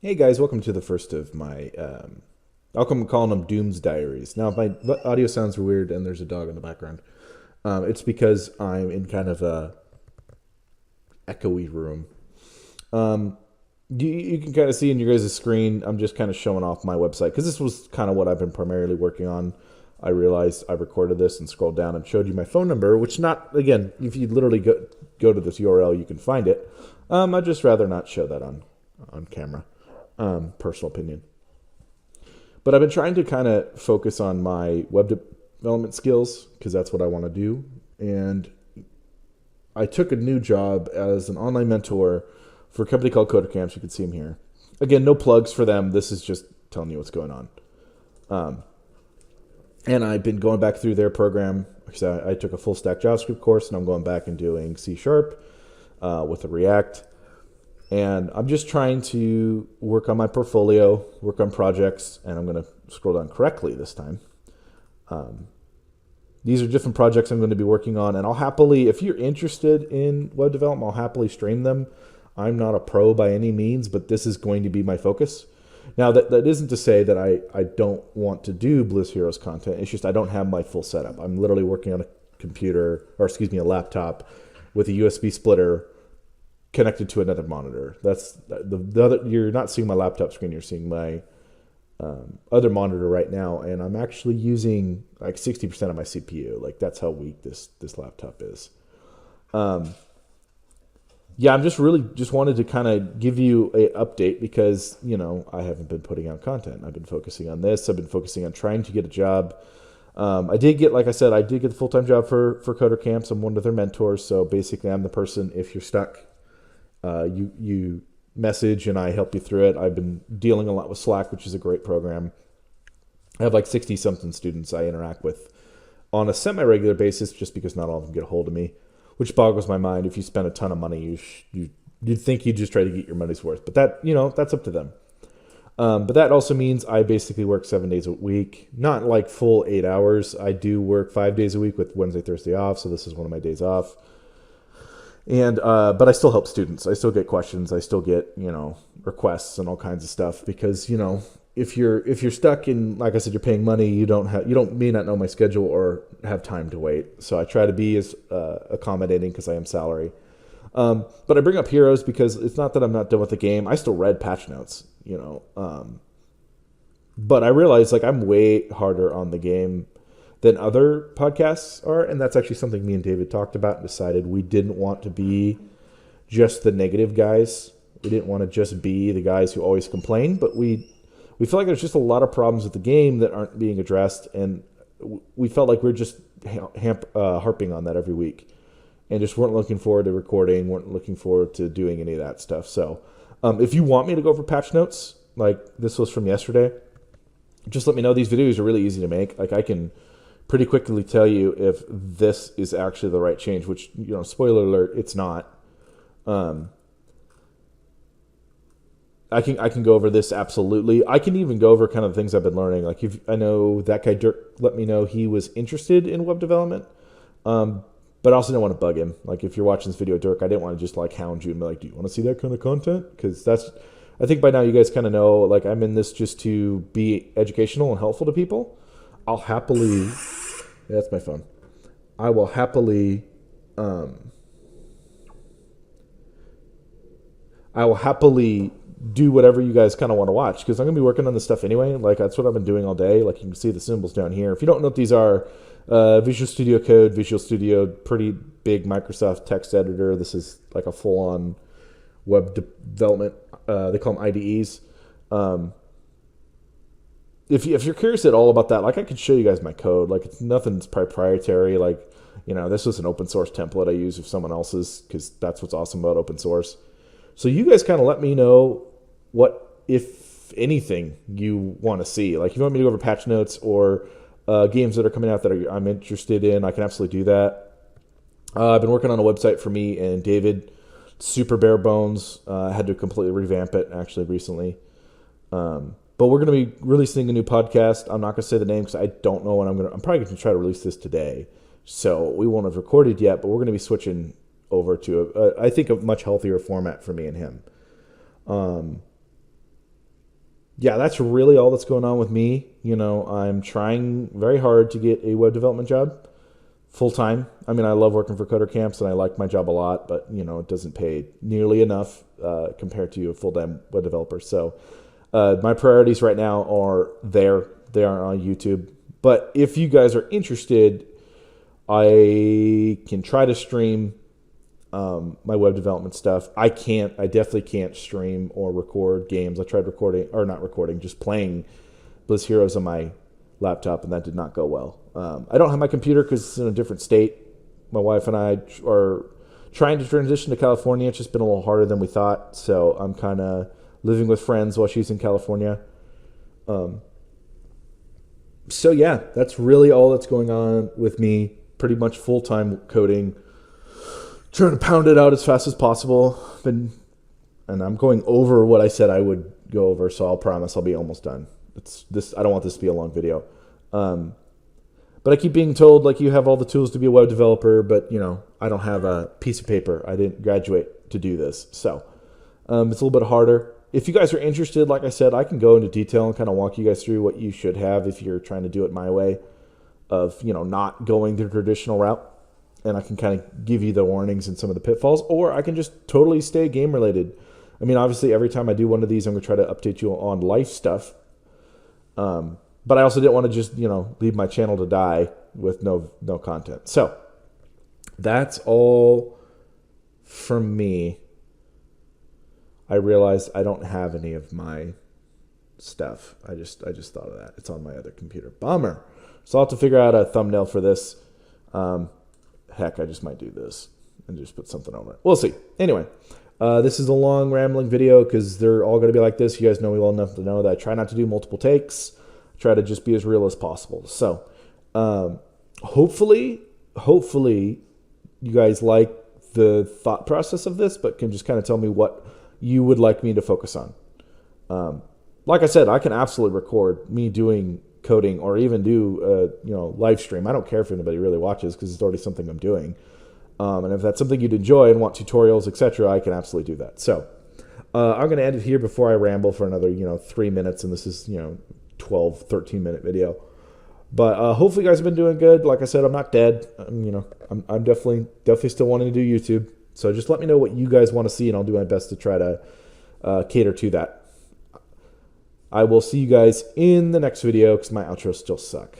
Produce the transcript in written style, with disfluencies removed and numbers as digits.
Hey guys, welcome to the first of my, I'm calling them Doom's Diaries. Now, if my audio sounds weird and there's a dog in the background, it's because I'm in kind of a echoey room. Um, you can kind of see in your guys' screen, I'm just kind of showing off my website because this was kind of what I've been primarily working on. I realized I recorded this and scrolled down and showed you my phone number, which not, again, if you literally go to this URL, you can find it. I'd just rather not show that on camera. Personal opinion. But I've been trying to kind of focus on my web development skills because that's what I want to do. And I took a new job as an online mentor for a company called Coder Camps. You can see them here. Again, no plugs for them. This is just telling you what's going on. And I've been going back through their program because I took a full stack JavaScript course and I'm going back and doing C# with a React. And I'm just trying to work on my portfolio, work on projects, and I'm going to scroll down correctly this time. These are different projects I'm going to be working on, and I'll happily, if you're interested in web development, I'll happily stream them. I'm not a pro by any means, but this is going to be my focus. Now, that isn't to say that I don't want to do Bliss Heroes content. It's just I don't have my full setup. I'm literally working on a computer, or excuse me, a laptop with a USB splitter connected to another monitor. That's the other. You're not seeing my laptop screen. You're seeing my other monitor right now, and I'm actually using like 60% of my CPU. Like that's how weak this laptop is. Yeah, I'm just wanted to kind of give you a update because I haven't been putting out content. I've been focusing on this. I've been focusing on trying to get a job. I did get, like I said, I did get a full-time job for Coder Camps. I'm one of their mentors, so basically I'm the person if you're stuck. You message and I help you through it. I've been dealing a lot with Slack, which is a great program. I have like 60-something students I interact with on a semi-regular basis just because not all of them get a hold of me, which boggles my mind. If you spend a ton of money, you'd think you'd just try to get your money's worth. But that, that's up to them. But that also means I basically work 7 days a week, not like full 8 hours. I do work 5 days a week with Wednesday, Thursday off, so this is one of my days off. And but I still help students. I still get questions. I still get requests and all kinds of stuff because if you're stuck and like I said you're paying money, you may not know my schedule or have time to wait. So I try to be as accommodating because I am salary. But I bring up Heroes because it's not that I'm not done with the game. I still read patch notes, but I realize like I'm way harder on the game than other podcasts are, and that's actually something me and David talked about and decided we didn't want to be just the negative guys. We didn't want to just be the guys who always complain, but we feel like there's just a lot of problems with the game that aren't being addressed, and we felt like we're just harping on that every week and just weren't looking forward to recording, weren't looking forward to doing any of that stuff. So if you want me to go over patch notes, like this was from yesterday, just let me know. These videos are really easy to make. Like I can pretty quickly tell you if this is actually the right change, which, spoiler alert, it's not. I can go over this absolutely. I can even go over kind of the things I've been learning. Like I know that guy Dirk let me know he was interested in web development, but I also didn't want to bug him. Like if you're watching this video, Dirk, I didn't want to just like hound you and be like, do you want to see that kind of content? Because I think by now you guys kind of know, like I'm in this just to be educational and helpful to people. I'll happily, that's my phone. I will happily do whatever you guys kind of want to watch because I'm going to be working on this stuff anyway. Like that's what I've been doing all day. Like you can see the symbols down here. If you don't know what these are, Visual Studio Code, Visual Studio, pretty big Microsoft text editor. This is like a full-on web development. They call them IDEs. If you're curious at all about that, like I could show you guys my code. Like it's nothing's proprietary. Like, this was an open source template I use of someone else's because that's what's awesome about open source. So you guys kind of let me know what, if anything, you want to see. Like if you want me to go over patch notes or games that are coming out that I'm interested in, I can absolutely do that. I've been working on a website for me and David, super bare bones. I had to completely revamp it actually recently. But we're going to be releasing a new podcast. I'm not going to say the name because I don't know when I'm probably going to try to release this today. So we won't have recorded yet, but we're going to be switching over to I think a much healthier format for me and him. yeah, that's really all that's going on with me. You know, I'm trying very hard to get a web development job full time. I mean, I love working for Coder Camps and I like my job a lot, but you know, it doesn't pay nearly enough compared to a full time web developer. So my priorities right now are there. They aren't on YouTube. But if you guys are interested, I can try to stream my web development stuff. I definitely can't stream or record games. I tried recording, or not recording, just playing Bliss Heroes on my laptop, and that did not go well. I don't have my computer because it's in a different state. My wife and I are trying to transition to California. It's just been a little harder than we thought, so I'm kind of living with friends while she's in California. So yeah, that's really all that's going on with me. Pretty much full-time coding, trying to pound it out as fast as possible. And I'm going over what I said I would go over, so I'll promise I'll be almost done. I don't want this to be a long video. But I keep being told, like, you have all the tools to be a web developer, but, you know, I don't have a piece of paper. I didn't graduate to do this. So it's a little bit harder. If you guys are interested, like I said, I can go into detail and kind of walk you guys through what you should have if you're trying to do it my way of, you know, not going the traditional route. And I can kind of give you the warnings and some of the pitfalls, or I can just totally stay game related. I mean, obviously, every time I do one of these, I'm going to try to update you on life stuff. But I also didn't want to just, you know, leave my channel to die with no content. So that's all from me. I realized I don't have any of my stuff. I just thought of that. It's on my other computer. Bummer. So I'll have to figure out a thumbnail for this. Heck, I just might do this and just put something over it. We'll see. Anyway, this is a long rambling video because they're all going to be like this. You guys know me well enough to know that I try not to do multiple takes. Try to just be as real as possible. So hopefully you guys like the thought process of this, but can just kind of tell me what you would like me to focus on. Like I said, I can absolutely record me doing coding or even do live stream. I don't care if anybody really watches because it's already something I'm doing. And if that's something you'd enjoy and want tutorials, etc., I can absolutely do that. So I'm going to end it here before I ramble for another 3 minutes, and this is 12, 13 minute video. But hopefully you guys have been doing good. Like I said, I'm not dead. I'm definitely still wanting to do YouTube. So just let me know what you guys want to see, and I'll do my best to try to cater to that. I will see you guys in the next video because my outros still suck.